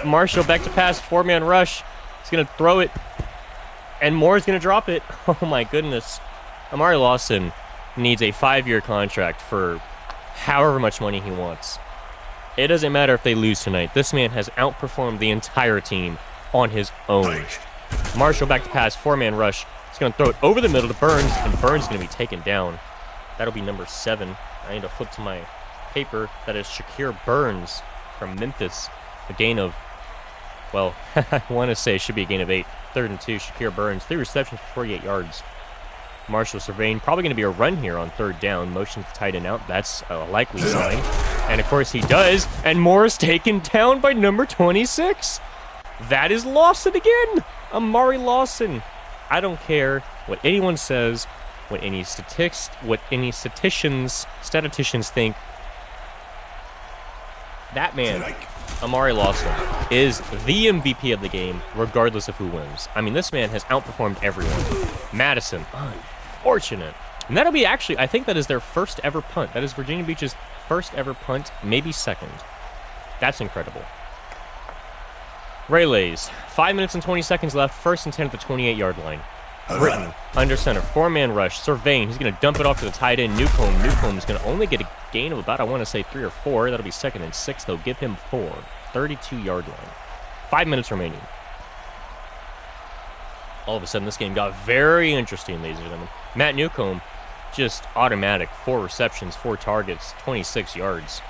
Marshall back to pass, 4-man rush. He's going to throw it, and Moore's going to drop it. Oh, my goodness. Amari Lawson needs a 5-year contract for however much money he wants. It doesn't matter if they lose tonight. This man has outperformed the entire team on his own. Marshall back to pass, 4-man rush. He's going to throw it over the middle to Burns, and Burns is going to be taken down. That'll be number 7. I need to flip to my paper. That is Shakir Burns from Memphis. A gain of, well, I want to say it should be a gain of 8. 3rd and 2, Shakir Burns. 3 receptions for 48 yards. Marshall surveying. Probably going to be a run here on 3rd down. Motions to tight end out. That's a likely sign. And, of course, he does. And Moore is taken down by number 26. That is Lawson again. Amari Lawson. I don't care what anyone says, what any statisticians think. That man, Amari Lawson, is the MVP of the game, regardless of who wins. I mean, this man has outperformed everyone. Madison, unfortunate. And that'll be actually, I think that is their first ever punt. That is Virginia Beach's first ever punt, maybe 2nd. That's incredible. Raleigh, 5 minutes and 20 seconds left. 1st and 10 at the 28-yard line. Britton, under center, 4-man rush. Surveying, he's going to dump it off to the tight end, Newcomb. Newcomb's going to only get a gain of about, I want to say, 3 or 4. That'll be 2nd and 6. They'll give him 4. 32-yard line. 5 minutes remaining. All of a sudden, this game got very interesting, ladies and gentlemen. Matt Newcomb, just automatic. 4 receptions, 4 targets, 26 yards.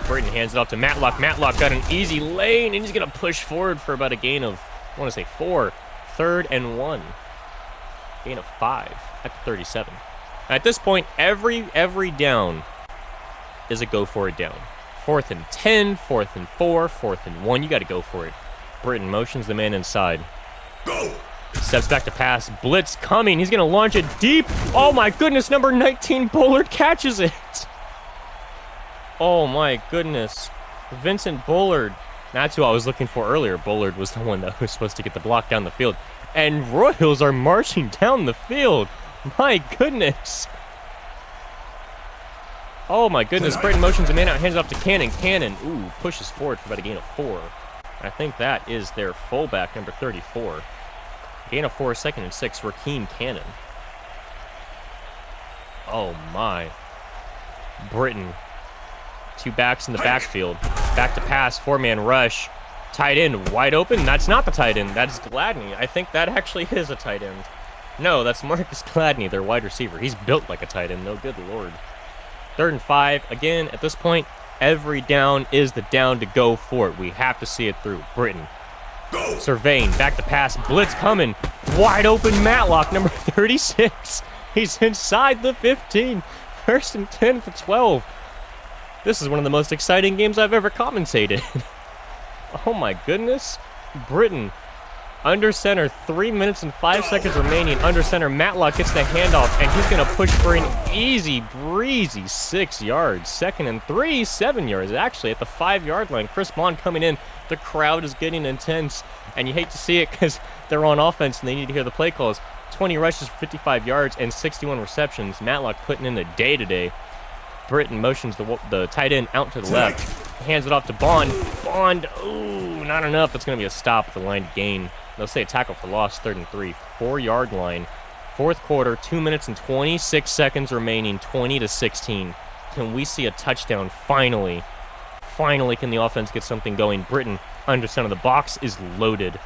Britton hands it off to Matlock. Matlock got an easy lane, and he's going to push forward for about a gain of, I want to say, 4. 3rd and 1. Gain of 5 at the 37. At this point, every down is a go for it down. 4th and 10, 4th and 4, 4th and 1. You got to go for it. Britton motions the man inside. Go! Steps back to pass. Blitz coming. He's going to launch it deep. Oh, my goodness. Number 19, Bullard catches it. Oh, my goodness. Vincent Bullard. That's who I was looking for earlier. Bullard was the one that was supposed to get the block down the field. And Royals are marching down the field. My goodness. Oh, my goodness. Britton motions a man out, hands it off to Cannon. Cannon, ooh, pushes forward for about a gain of 4. I think that is their fullback, number 34. Gain of 4, 2nd and 6, Raheem Cannon. Oh, my. Britton. 2 backs in the backfield. Back to pass, 4-man rush. Tight end, wide open. That's not the tight end. That is Gladney. I think that actually is a tight end. No, that's Marcus Gladney, their wide receiver. He's built like a tight end, though. Good Lord. 3rd and 5. Again, at this point, every down is the down to go for it. We have to see it through. Britton. Surveying. Back to pass. Blitz coming. Wide open Matlock, number 36. He's inside the 15. 1st and 10 for 12. This is one of the most exciting games I've ever commentated. Oh my goodness. Britton. Under center, 3 minutes and 5 seconds remaining. Under center, Matlock gets the handoff, and he's going to push for an easy breezy 6 yards. 2nd and 3, 7 yards. Actually, at the 5-yard line, Chris Bond coming in. The crowd is getting intense, and you hate to see it because they're on offense and they need to hear the play calls. 20 rushes for 55 yards and 61 receptions. Matlock putting in the day today. Britton motions the tight end out to the left. Hands it off to Bond. Bond, ooh, not enough. That's going to be a stop at the line to gain. They'll say a tackle for loss, 3rd and 3. 4-yard line. 4th quarter, 2 minutes and 26 seconds remaining, 20-16. Can we see a touchdown finally? Finally, can the offense get something going? Britton, under center of the box, is loaded.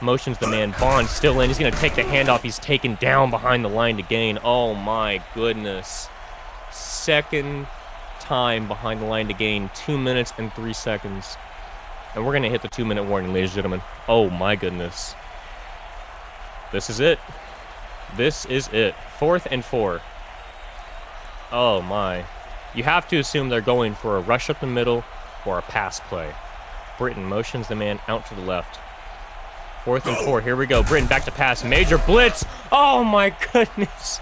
Motions the man. Bond still in. He's going to take the handoff. He's taken down behind the line to gain. Oh, my goodness. 2nd time behind the line to gain. 2 minutes and 3 seconds. And we're going to hit the 2-minute warning, ladies and gentlemen. Oh, my goodness. This is it. This is it. 4th and 4. Oh, my. You have to assume they're going for a rush up the middle or a pass play. Britton motions the man out to the left. 4th and 4. Here we go. Britton back to pass. Major blitz. Oh, my goodness.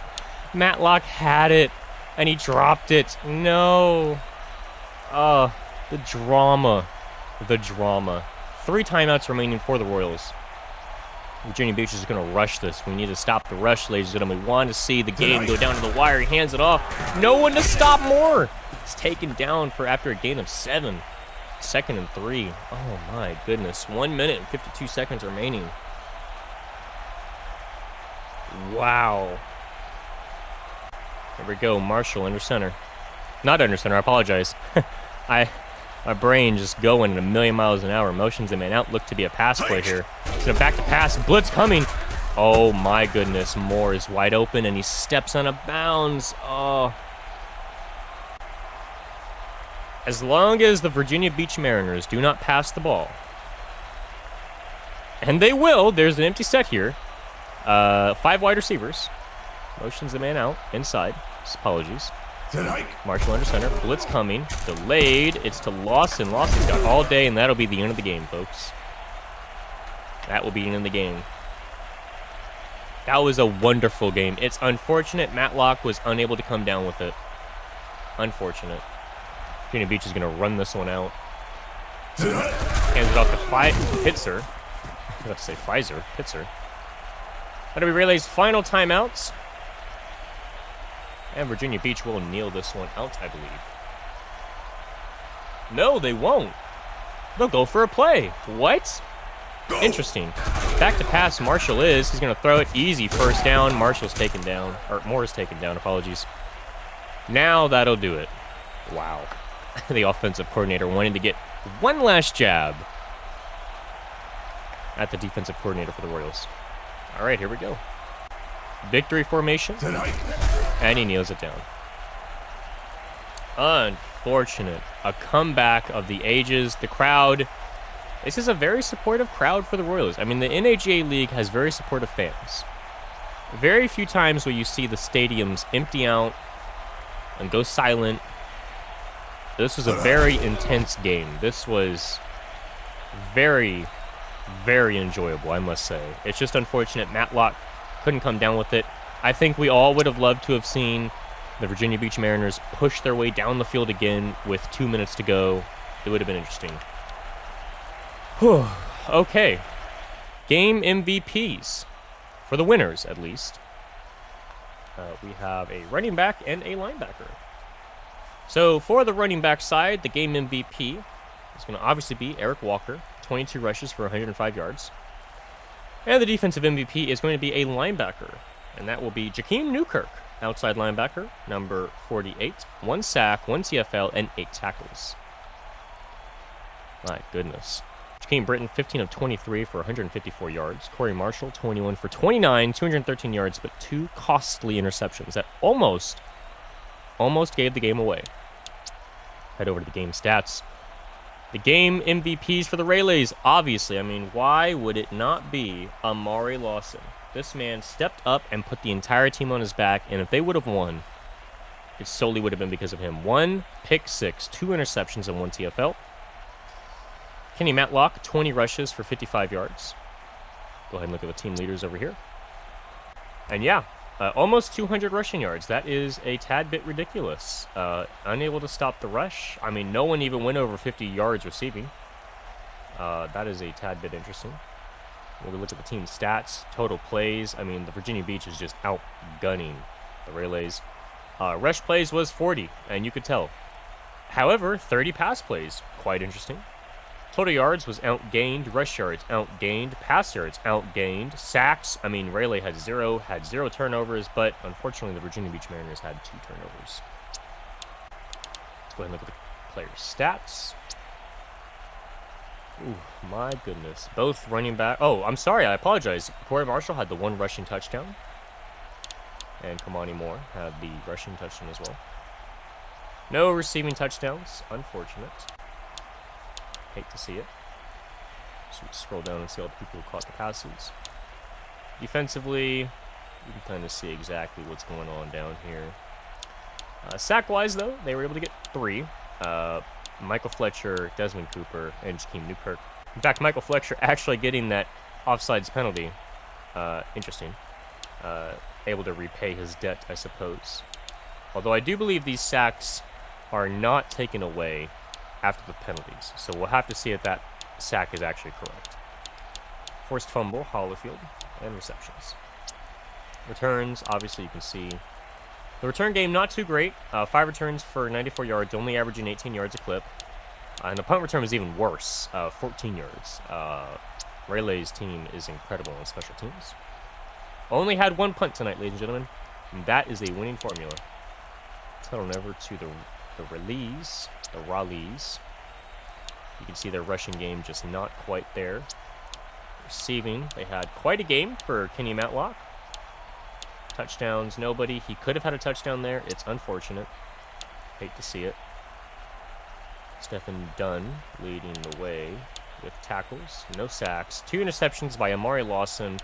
Matlock had it, and he dropped it. No. The drama. The drama. 3 timeouts remaining for the Royals. Virginia Beach is going to rush this. We need to stop the rush, ladies and gentlemen. We want to see the game go down to the wire. He hands it off. No one to stop more. He's taken down for after a gain of 7. 2nd and 3. Oh, my goodness. 1 minute and 52 seconds remaining. Wow. Here we go. Marshall under center. Not under center. I apologize. My brain just going at a million miles an hour. Motions the man out. Look to be a pass play here. He's going to back to pass. Blitz coming. Oh, my goodness. Moore is wide open, and he steps out of bounds. Oh. As long as the Virginia Beach Mariners do not pass the ball, and they will, there's an empty set here. 5 wide receivers. Motions the man out. Inside. Apologies. Marshall under center. Blitz coming. Delayed. It's to Lawson. Lawson's got all day, and that'll be the end of the game, folks. That will be the end of the game. That was a wonderful game. It's unfortunate Matlock was unable to come down with it. Unfortunate. Virginia Beach is going to run this one out. Hands it off to Pitzer. Let's say Pfizer. Pitzer. That'll be Raleigh's final timeouts. And Virginia Beach will kneel this one out, I believe. No, they won't. They'll go for a play. What? Interesting. Back to pass, Marshall is. He's going to throw it. Easy first down. Marshall's taken down. Or Moore's taken down, apologies. Now that'll do it. Wow. The offensive coordinator wanting to get one last jab at the defensive coordinator for the Royals. All right, here we go. Victory formation. And he kneels it down. Unfortunate. A comeback of the ages. The crowd. This is a very supportive crowd for the Royals. I mean, the NAGA League has very supportive fans. Very few times will you see the stadiums empty out and go silent. This was a very intense game. This was very, very enjoyable, I must say. It's just unfortunate Matlock couldn't come down with it. I think we all would have loved to have seen the Virginia Beach Mariners push their way down the field again with 2 minutes to go. It would have been interesting. Whew. Okay. Game MVPs. For the winners, at least. We have a running back and a linebacker. So for the running back side, the game MVP is going to obviously be Eric Walker. 22 rushes for 105 yards. And the defensive MVP is going to be a linebacker, and that will be Jakeem Newkirk, outside linebacker, number 48. 1 sack, 1 TFL, and 8 tackles. My goodness. Jakeem Britton, 15 of 23 for 154 yards. Corey Marshall, 21 for 29, 213 yards, but 2 costly interceptions that almost gave the game away. Head over to the game stats. The game MVPs for the Raleigh, obviously. I mean, why would it not be Amari Lawson? This man stepped up and put the entire team on his back, and if they would have won, it solely would have been because of him. 1 pick 6, 2 interceptions, and 1 TFL. Kenny Matlock, 20 rushes for 55 yards. Go ahead and look at the team leaders over here. And yeah, almost 200 rushing yards. That is a tad bit ridiculous. Unable to stop the rush. I mean, no one even went over 50 yards receiving. That is a tad bit interesting. When we look at the team stats, total plays, I mean, the Virginia Beach is just outgunning the Raleigh. Rush plays was 40, and you could tell. However, 30 pass plays, quite interesting. Total yards was outgained, rush yards outgained, pass yards outgained, sacks. I mean, Raleigh had 0 turnovers, but unfortunately the Virginia Beach Mariners had 2 turnovers. Let's go ahead and look at the players' stats. Ooh, my goodness. Both running back. Oh, I'm sorry, I apologize. Corey Marshall had the 1 rushing touchdown. And Kamani Moore had the rushing touchdown as well. No receiving touchdowns, unfortunate. Hate to see it. So we scroll down and see all the people who caught the passes. Defensively, you can kind of see exactly what's going on down here. Sack-wise, though, they were able to get 3. Michael Fletcher, Desmond Cooper, and Jakeem Newkirk. In fact, Michael Fletcher actually getting that offsides penalty. Interesting. Able to repay his debt, I suppose. Although I do believe these sacks are not taken away after the penalties. So we'll have to see if that sack is actually correct. Forced fumble, Hollifield, and receptions. Returns, obviously you can see. The return game, not too great. 5 returns for 94 yards, only averaging 18 yards a clip. And the punt return was even worse, 14 yards. Raleigh's team is incredible on special teams. Only had 1 punt tonight, ladies and gentlemen. And that is a winning formula. Let's head on over to the Raleighs. You can see their rushing game just not quite there. Receiving, they had quite a game for Kenny Matlock. Touchdowns, nobody. He could have had a touchdown there. It's unfortunate. Hate to see it. Stephen Dunn leading the way with tackles. No sacks. 2 interceptions by Amari Lawson.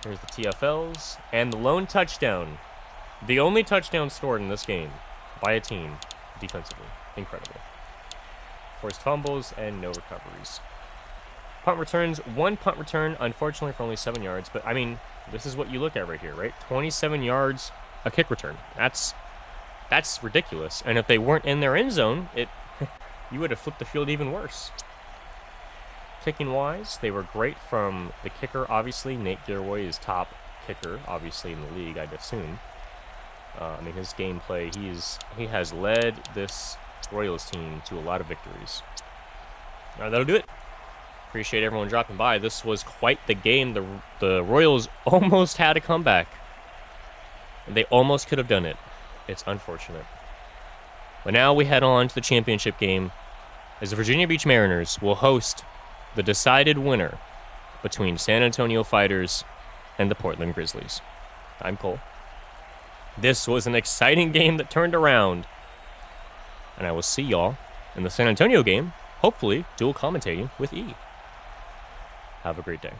Here's the TFLs. And the lone touchdown. The only touchdown scored in this game by a team defensively. Incredible. Forced fumbles and no recoveries. Punt returns. 1 punt return, unfortunately, for only 7 yards. But, I mean, this is what you look at right here, right? 27 yards, a kick return. That's ridiculous. And if they weren't in their end zone, you would have flipped the field even worse. Kicking-wise, they were great from the kicker, obviously. Nate Gilroy is top kicker, obviously, in the league, I'd assume. I mean, his gameplay, he has led this Royals team to a lot of victories. All right, that'll do it. Appreciate everyone dropping by. This was quite the game. The Royals almost had a comeback. They almost could have done it. It's unfortunate. But now we head on to the championship game as the Virginia Beach Mariners will host the decided winner between San Antonio Fighters and the Portland Grizzlies. I'm Cole. This was an exciting game that turned around. And I will see y'all in the San Antonio game, hopefully dual commentating with E. Have a great day.